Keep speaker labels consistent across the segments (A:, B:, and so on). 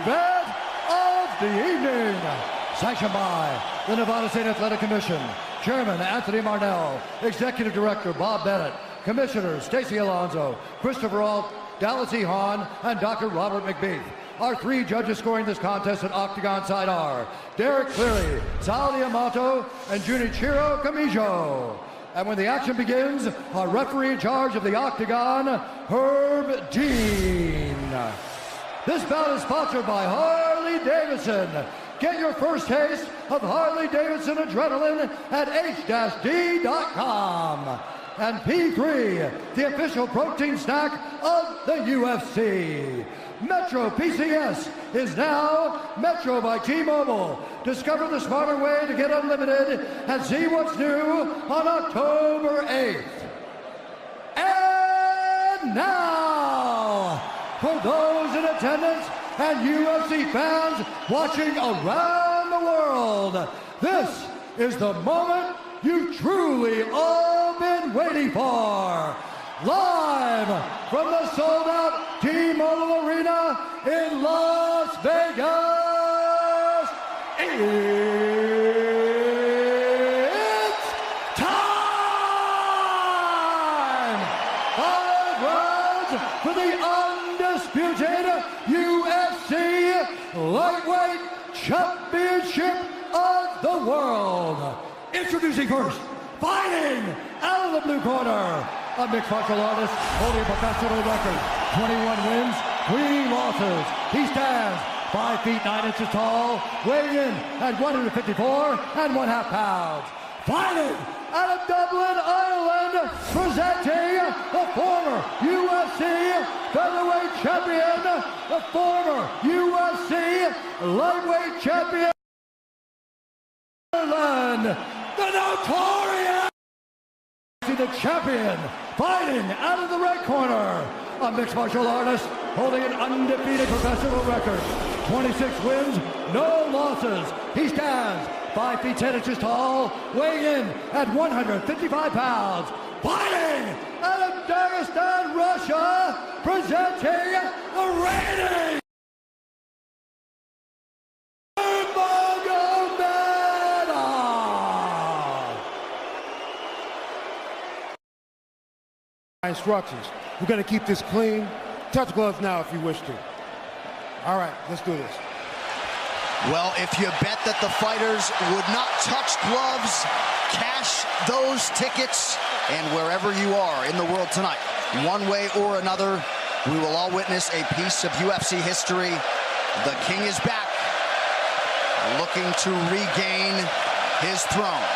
A: event of the evening. Sanctioned by the Nevada State Athletic Commission, Chairman Anthony Marnell, Executive Director Bob Bennett, Commissioners Stacey Alonso, Christopher Alt, Dallas E. Hahn, and Dr. Robert McBeath. Our three judges scoring this contest at Octagon side are Derek Cleary, Sal Diamato, and Junichiro Kamijo. And when the action begins, our referee in charge of the Octagon, Herb Dean. This bout is sponsored by Harley-Davidson. Get your first taste of Harley-Davidson adrenaline at h-d.com. And P3, the official protein snack of the UFC. Metro PCS is now Metro by T-Mobile. Discover the smarter way to get unlimited and see what's new on October 8th. And now, for those in attendance and UFC fans watching around the world, this is the moment you've truly all been waiting for. Live from the sold-out T-Mobile Arena in Las Vegas, it's time! 5 rounds for the undisputed UFC Lightweight Championship of the World. Introducing first, fighting out of the blue corner, a mixed martial artist holding a professional record, 21 wins, 3 losses. He stands 5 feet 9 inches tall, weighing in at 154.5 pounds. Fighting out of Dublin, Ireland, presenting the former UFC featherweight champion, the former UFC lightweight champion, Ireland, the notorious, the champion, fighting out of the red corner, a mixed martial artist holding an undefeated professional record, 26 wins, no losses. He stands 5 feet 10 inches tall, weighing in at 155 pounds. Fighting out of Dagestan, Russia, presenting the reigning
B: instructions. We're going to keep this clean. Touch gloves now if you wish to. All right, let's do this.
C: Well, if you bet that the fighters would not touch gloves, cash those tickets, and wherever you are in the world tonight, one way or another, we will all witness a piece of UFC history. The King is back, looking to regain his throne.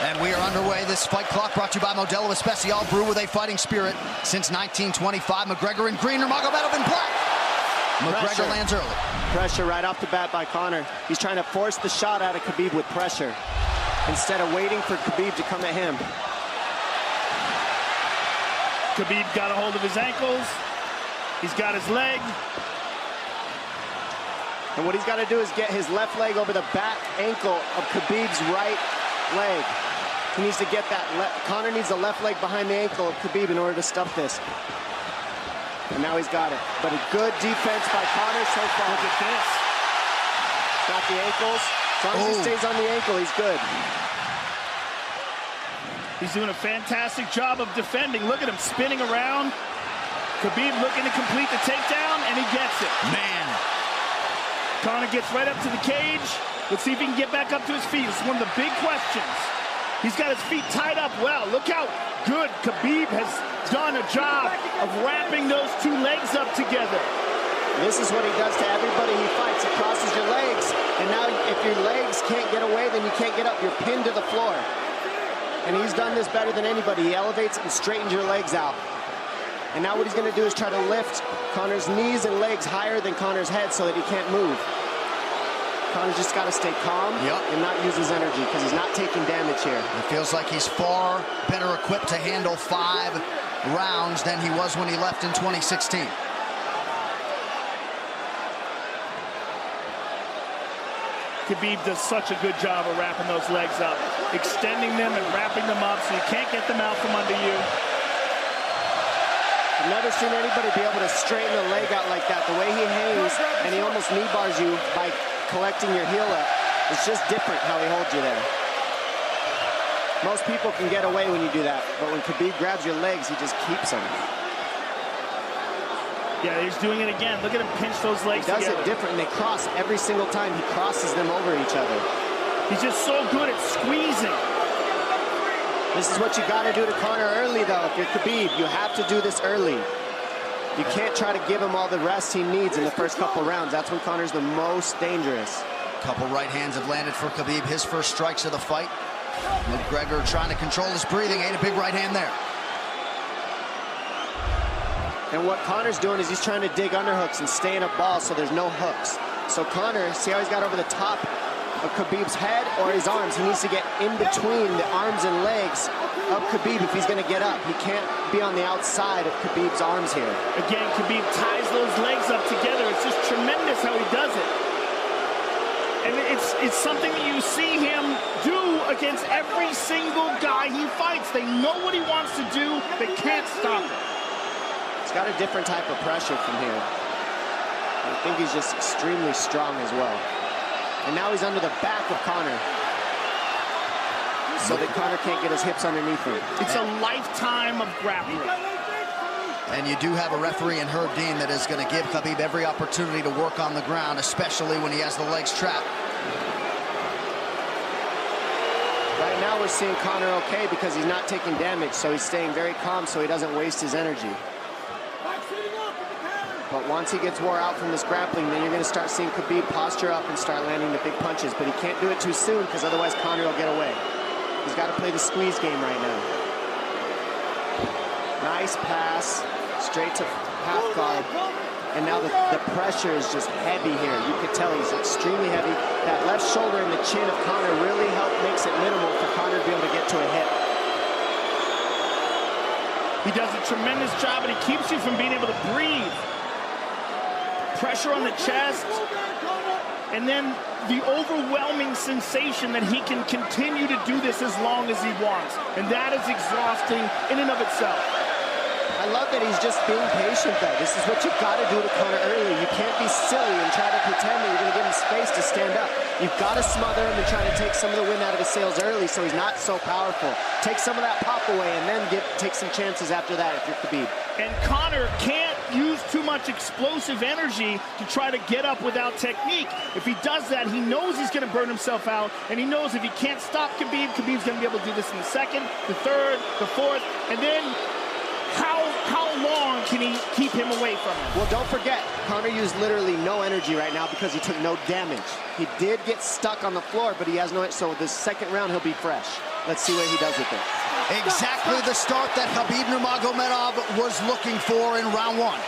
C: And we are underway. This fight clock brought to you by Modelo Especial, brew with a fighting spirit since 1925. McGregor in green, Nurmagomedov in black. McGregor lands early.
D: Pressure right off the bat by Conor. He's trying to force the shot out of Khabib with pressure instead of waiting for Khabib to come at him.
E: Khabib got a hold of his ankles. He's got his leg.
D: And what he's got to do is get his left leg over the back ankle of Khabib's right leg. He needs to get that. Conor needs the left leg behind the ankle of Khabib in order to stuff this. And now he's got it. But a good defense by Conor so far. Look at this. Got the ankles. As long as he stays on the ankle, he's good.
E: He's doing a fantastic job of defending. Look at him spinning around. Khabib looking to complete the takedown, and he gets it.
C: Man.
E: Conor gets right up to the cage. Let's see if he can get back up to his feet. It's one of the big questions. He's got his feet tied up well. Look how good Khabib has done a job of wrapping those two legs up together.
D: This is what he does to everybody he fights. He crosses your legs, and now if your legs can't get away, then you can't get up. You're pinned to the floor. And he's done this better than anybody. He elevates and straightens your legs out. And now what he's going to do is try to lift Conor's knees and legs higher than Conor's head so that he can't move. Conor's just got to stay calm and not use his energy because he's not taking damage here.
C: It feels like he's far better equipped to handle 5 rounds than he was when he left in 2016.
E: Khabib does such a good job of wrapping those legs up, extending them and wrapping them up so you can't get them out from under you.
D: I've never seen anybody be able to straighten the leg out like that. The way he hangs, and he almost knee bars you by collecting your heel up. It's just different how he holds you there. Most people can get away when you do that, but when Khabib grabs your legs, he just keeps them.
E: Yeah, he's doing it again. Look at him pinch those legs together.
D: He does it different, and they cross every single time. He crosses them over each other.
E: He's just so good at squeezing.
D: This is what you got to do to Conor early, though. If you're Khabib, you have to do this early. You can't try to give him all the rest he needs in the first couple rounds. That's when Conor's the most dangerous.
C: Couple right hands have landed for Khabib. His first strikes of the fight. McGregor trying to control his breathing. Ate a big right hand there.
D: And what Conor's doing is he's trying to dig underhooks and stay in a ball so there's no hooks. So Conor, see how he's got over the top of Khabib's head or his arms? He needs to get in between the arms and legs of Khabib if he's going to get up. He can't be on the outside of Khabib's arms here.
E: Again, Khabib ties those legs up together. It's just tremendous how he does it. And it's something that you see him do against every single guy he fights. They know what he wants to do. They can't stop it.
D: He's got a different type of pressure from here. I think he's just extremely strong as well. And now he's under the back of Conor, so that Conor can't get his hips underneath him.
E: It's a lifetime of grappling.
C: And you do have a referee in Herb Dean that is going to give Khabib every opportunity to work on the ground, especially when he has the legs trapped.
D: Right now we're seeing Conor okay because he's not taking damage, so he's staying very calm so he doesn't waste his energy. But once he gets wore out from this grappling, then you're going to start seeing Khabib posture up and start landing the big punches. But he can't do it too soon because otherwise Conor will get away. He's got to play the squeeze game right now. Nice pass, straight to half guard. And now the pressure is just heavy here. You can tell he's extremely heavy. That left shoulder and the chin of Conor really makes it minimal for Conor to be able to get to a hit.
E: He does a tremendous job, and he keeps you from being able to breathe. Pressure on the chest, and then the overwhelming sensation that he can continue to do this as long as he wants. And that is exhausting in and of itself.
D: I love that he's just being patient, though. This is what you've got to do to Conor early. You can't be silly and try to pretend that you're going to give him space to stand up. You've got to smother him and try to take some of the wind out of his sails early so he's not so powerful. Take some of that pop away and then take some chances after that if you're Khabib.
E: And Conor can't use too much explosive energy to try to get up without technique. If he does that, he knows he's going to burn himself out, and he knows if he can't stop Khabib, Khabib's going to be able to do this in the second, the third, the fourth, and then how long can he keep him away from him?
D: Well, don't forget, Conor used literally no energy right now because he took no damage. He did get stuck on the floor, but he has no, so this second round he'll be fresh. Let's see what he does with it.
C: Exactly the start that Khabib Nurmagomedov was looking for in round one.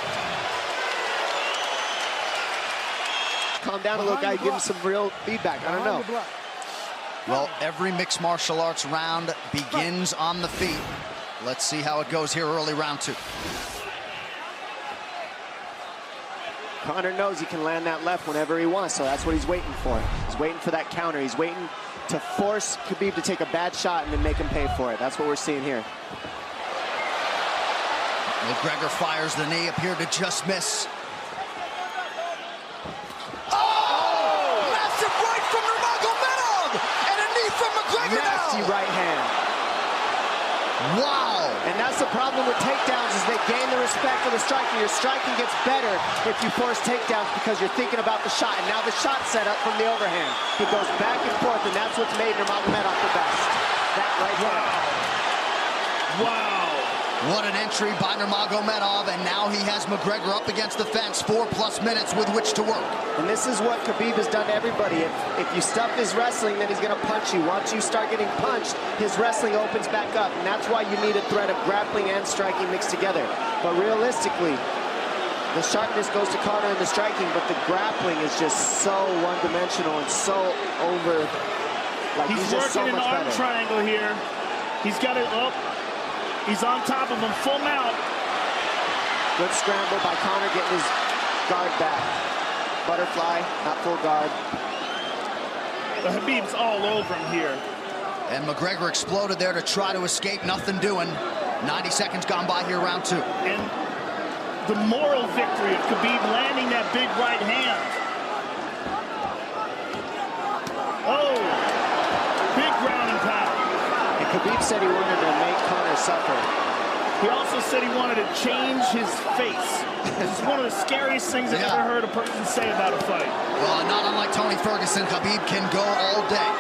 D: Calm down a little, guy. Give him some real feedback. I don't know.
C: Well, every mixed martial arts round begins on the feet. Let's see how it goes here early round two.
D: Conor knows he can land that left whenever he wants, so that's what he's waiting for. He's waiting for that counter. He's waiting to force Khabib to take a bad shot and then make him pay for it. That's what we're seeing here.
C: McGregor fires the knee, appeared to just miss. Oh! Massive right from Nurmagomedov! And a knee from McGregor now!
D: Nasty right hand.
C: Wow!
D: And that's the problem with takedowns is they gain the respect of the striker. Your striking gets better if you force takedowns because you're thinking about the shot. And now the shot set up from the overhand. He goes back and forth, and that's what's made Nurmagomedov the best. That right hand.
E: Wow.
C: What an entry by Nurmagomedov, and now he has McGregor up against the fence, 4+ minutes with which to work.
D: And this is what Khabib has done to everybody. If you stuff his wrestling, then he's going to punch you. Once you start getting punched, his wrestling opens back up, and that's why you need a threat of grappling and striking mixed together. But realistically, the sharpness goes to Conor in the striking, but the grappling is just so one-dimensional and so over. Like he's just so
E: working
D: much
E: an arm
D: better.
E: triangle here. He's got it up. He's on top of him, full mount.
D: Good scramble by Conor, getting his guard back. Butterfly, not full guard.
E: The Khabib's all over him here.
C: And McGregor exploded there to try to escape, nothing doing. 90 seconds gone by here, round two.
E: And the moral victory of Khabib landing that big right hand. Oh, big ground and pound.
D: And Khabib said he wanted to make Conor suffer.
E: He also said he wanted to change his face. This is one of the scariest things I've ever heard a person say about a fight.
C: Well, not unlike Tony Ferguson, Khabib can go all day.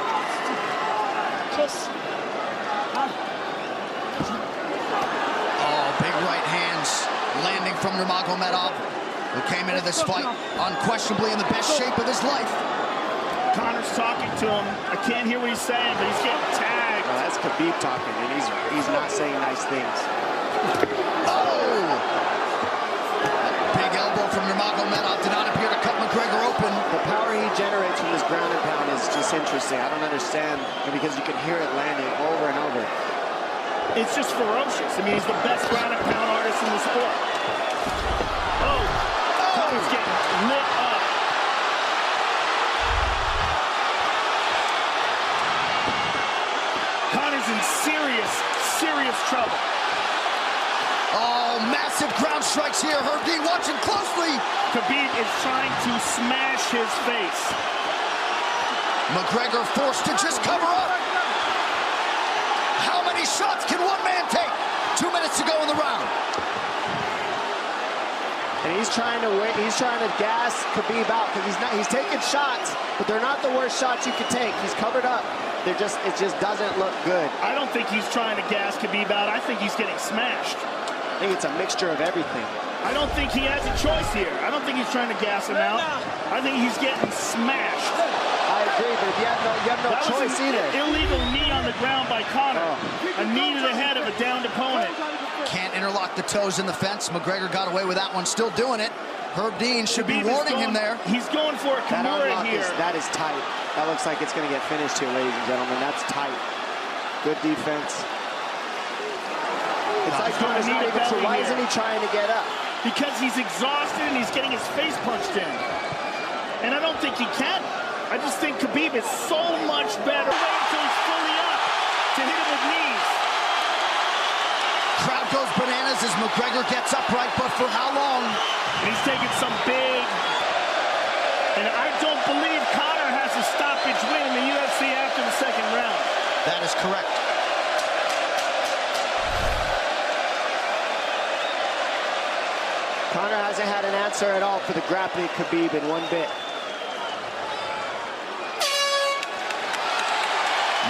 C: Oh, big right hands landing from Nurmagomedov, who came into this fight unquestionably in the best shape of his life.
E: Conor's talking to him. I can't hear what he's saying, but he's getting tagged.
D: Well, that's Khabib talking, and he's not saying nice things.
C: Oh! Big elbow from Nurmagomedov did not appear to cut McGregor open.
D: The power he generates from this ground and pound is just interesting. I don't understand, because you can hear it landing over and over.
E: It's just ferocious. I mean, he's the best ground and pound artist in the sport. Oh! Conor's getting lit up. Conor's in serious trouble.
C: Oh, massive ground strikes here. Herb Dean watching closely.
E: Khabib is trying to smash his face.
C: McGregor forced to just cover up. How many shots can one man take? 2 minutes to go in the round.
D: And he's trying to gas Khabib out, because he's taking shots, but they're not the worst shots you could take. He's covered up. It just doesn't look good.
E: I don't think he's trying to gas Khabib out. I think he's getting smashed.
D: I think it's a mixture of everything.
E: I don't think he has a choice here. I don't think he's trying to gas him out. I think he's getting smashed.
D: I agree, but you have no choice either.
E: Illegal knee on the ground by Conor. A knee to the head of a downed opponent.
C: Can't interlock the toes in the fence. McGregor got away with that one, still doing it. Herb Dean should be warning him there.
E: He's going for a Conora here.
D: That is tight. That looks like it's going to get finished here, ladies and gentlemen. That's tight. Good defense. It's like Conor's not even sure. Why isn't he trying to get up?
E: Because he's exhausted and he's getting his face punched in. And I don't think he can. I just think Khabib is so much better. Wait until he's fully up to hit him with knees.
C: Crowd goes bananas as McGregor gets upright, but for how long?
E: And he's taking some big... And I don't believe Conor has a stoppage win in the UFC after the second round.
C: That is correct.
D: Conor hasn't had an answer at all for the grappling Khabib in one bit.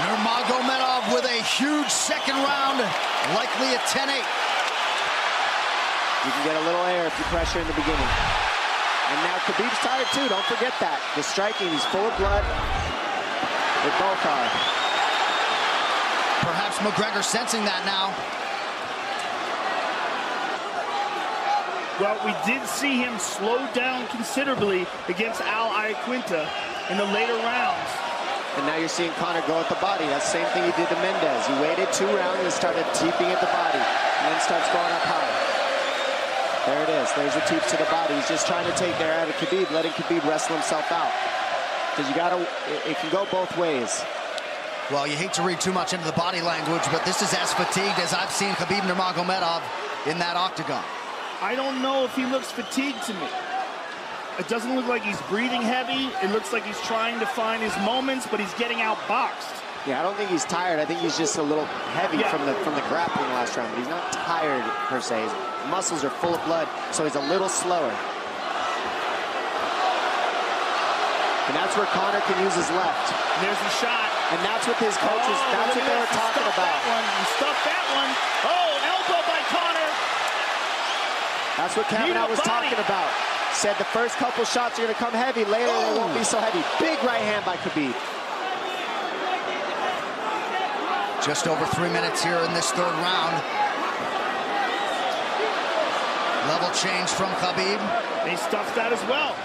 C: Nurmagomedov with a huge second round, likely a 10-8.
D: You can get a little air if you pressure in the beginning. And now Khabib's tired too, don't forget that. The striking, he's full of blood. They both are.
C: Perhaps McGregor sensing that now.
E: Well, we did see him slow down considerably against Al Iaquinta in the later rounds.
D: And now you're seeing Conor go at the body. That's the same thing he did to Mendez. He waited 2 rounds and started teeping at the body, and then starts going up high. There it is. There's the teeps to the body. He's just trying to take air out of Khabib, letting Khabib wrestle himself out. Because you gotta, it can go both ways.
C: Well, you hate to read too much into the body language, but this is as fatigued as I've seen Khabib Nurmagomedov in that octagon.
E: I don't know if he looks fatigued to me. It doesn't look like he's breathing heavy. It looks like he's trying to find his moments, but he's getting outboxed.
D: Yeah, I don't think he's tired. I think he's just a little heavy from the grappling last round, but he's not tired per se. His muscles are full of blood, so he's a little slower. And that's where Conor can use his left.
E: There's the shot.
D: And that's what his coaches, that's what they were talking about.
E: He stuffed that one. Oh, elbow by Conor.
D: That's what Kavanaugh was talking about. Said the first couple shots are going to come heavy. Later, they won't be so heavy. Big right hand by Khabib.
C: Just over 3 minutes here in this third round. Level change from Khabib.
E: They stuffed that as well.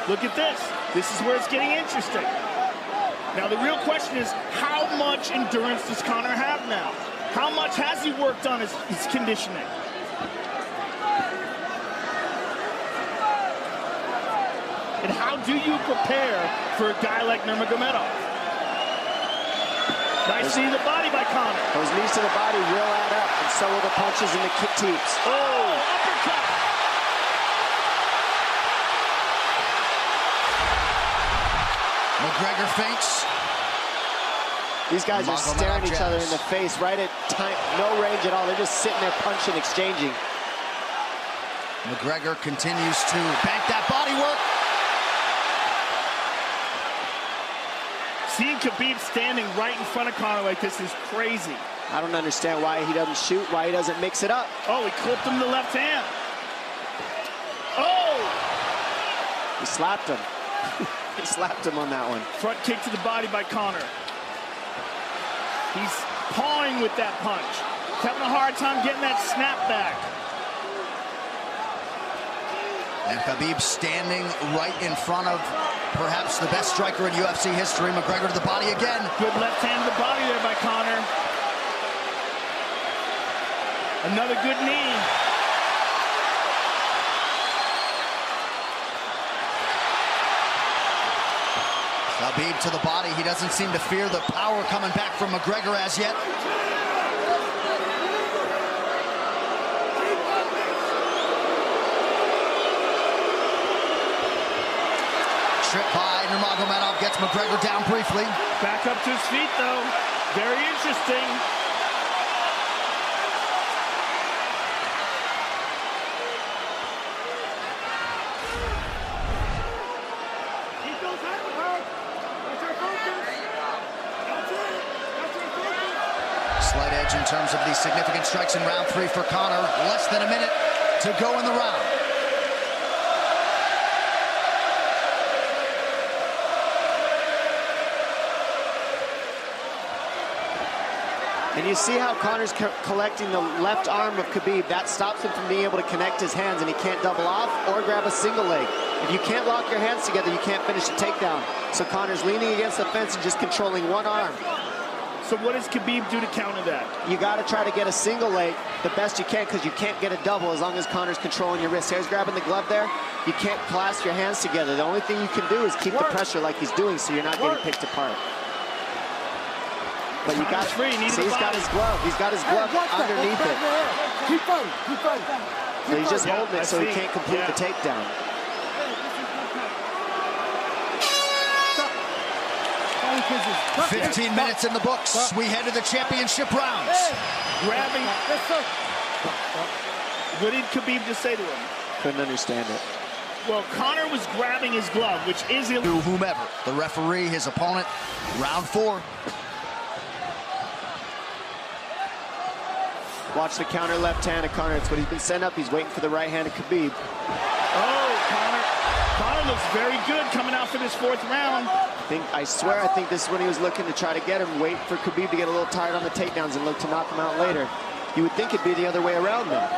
E: Look at this. This is where it's getting interesting. Now, the real question is, how much endurance does Conor have now? How much has he worked on his conditioning? And how do you prepare for a guy like Nurmagomedov? Nice knee to the body by Conor.
D: Those knees to the body will add up, and so will the punches and the kick teeps.
E: Oh, uppercut.
C: McGregor feints.
D: These guys are staring each other in the face, right at time, no range at all. They're just sitting there punching, exchanging.
C: McGregor continues to bank that body work.
E: Seeing Khabib standing right in front of Conor like this is crazy.
D: I don't understand why he doesn't shoot, why he doesn't mix it up.
E: Oh, he clipped him the left hand. Oh!
D: He slapped him. He slapped him on that one.
E: Front kick to the body by Conor. He's pawing with that punch. He's having a hard time getting that snap back.
C: And Khabib standing right in front of perhaps the best striker in UFC history. McGregor to the body again.
E: Good left hand to the body there by Conor. Another good knee.
C: Khabib to the body. He doesn't seem to fear the power coming back from McGregor as yet. Trip by Nurmagomedov gets McGregor down briefly.
E: Back up to his feet, though. Very interesting.
C: Slight edge in terms of these significant strikes in round 3 for Conor. Less than a minute to go in the round.
D: And you see how Conor's collecting the left arm of Khabib. That stops him from being able to connect his hands, and he can't double off or grab a single leg. If you can't lock your hands together, you can't finish a takedown. So Conor's leaning against the fence and just controlling one arm.
E: So what does Khabib do to counter that?
D: You got to try to get a single leg the best you can, because you can't get a double as long as Conor's controlling your wrist. Here's grabbing the glove there. You can't clasp your hands together. The only thing you can do is keep the pressure like he's doing, so you're not getting picked apart. But you got
E: free.
D: See, he's got his glove. He's got his glove underneath it.
B: Keep fighting. Keep fighting.
D: So he's just holding it so he can't complete the takedown.
B: Stop.
C: 15 minutes in the books. We head to the championship rounds.
E: Grabbing. What did Khabib just say to him?
D: Couldn't understand it.
E: Well, Conor was grabbing his glove, which is illegal.
C: To whomever, the referee, his opponent, round 4.
D: Watch the counter left hand of Conor. It's what he's been sent up. He's waiting for the right hand of Khabib.
E: Oh, Conor looks very good coming out for this 4th round.
D: I swear, I think this is when he was looking to try to get him, wait for Khabib to get a little tired on the takedowns and look to knock him out later. You would think it'd be the other way around, though.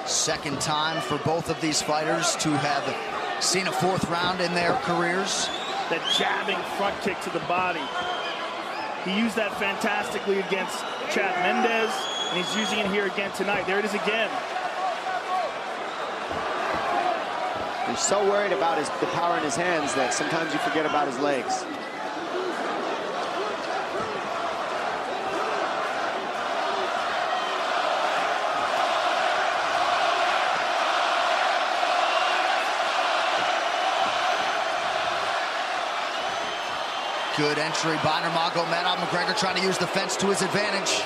C: Second time for both of these fighters to have seen a 4th round in their careers.
E: That jabbing front kick to the body. He used that fantastically against Chad Mendes, and he's using it here again tonight. There it is again.
D: He's so worried about the power in his hands that sometimes you forget about his legs.
C: Good entry by Nurmagomedov. McGregor trying to use the fence to his advantage.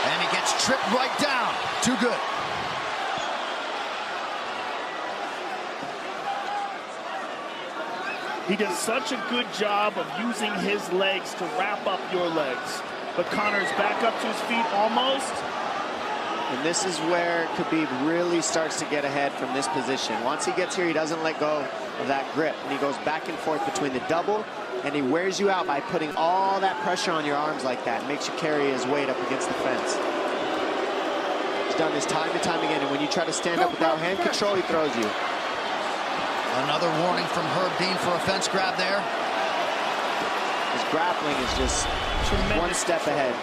C: And he gets tripped right down. Too good.
E: He does such a good job of using his legs to wrap up your legs. But Conor's back up to his feet almost.
D: And this is where Khabib really starts to get ahead from this position. Once he gets here, he doesn't let go of that grip. And he goes back and forth between the double, and he wears you out by putting all that pressure on your arms like that. It makes you carry his weight up against the fence. He's done this time and time again, and when you try to stand up without hand control, he throws you.
C: Another warning from Herb Dean for a fence grab there.
D: His grappling is just one step ahead.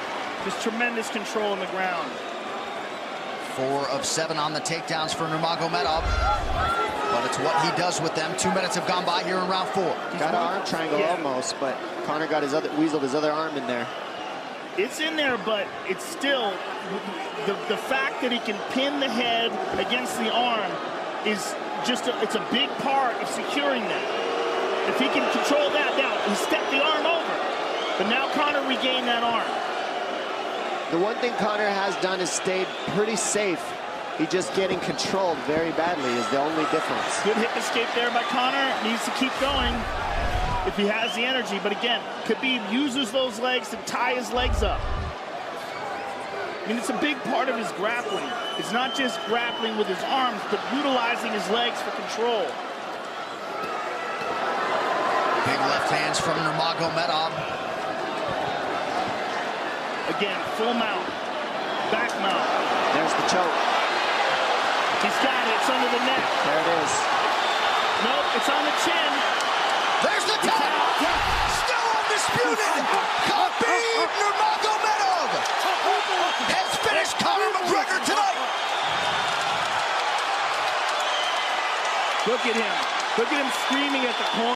E: Just tremendous control on the ground.
C: 4 of 7 on the takedowns for Nurmagomedov. But it's what he does with them. 2 minutes have gone by here in round 4.
D: Got an arm triangle almost, but Conor got weaseled his other arm in there.
E: It's in there, but it's still the fact that he can pin the head against the arm is just it's a big part of securing that. If he can control that, now he stepped the arm over. But now Conor regained that arm.
D: The one thing Conor has done is stayed pretty safe. He's just getting controlled very badly is the only difference.
E: Good hip escape there by Conor. Needs to keep going if he has the energy. But again, Khabib uses those legs to tie his legs up. I mean, it's a big part of his grappling. It's not just grappling with his arms, but utilizing his legs for control.
C: Big left hands from Nurmagomedov.
E: Again, full mount, back mount.
D: There's the choke.
E: He's got it, it's under the neck.
D: There it is.
E: Nope, it's on the chin.
C: There's the tap. Still undisputed. Khabib Nurmagomedov has finished Conor McGregor tonight.
E: Look at him. Look at him screaming at the corner.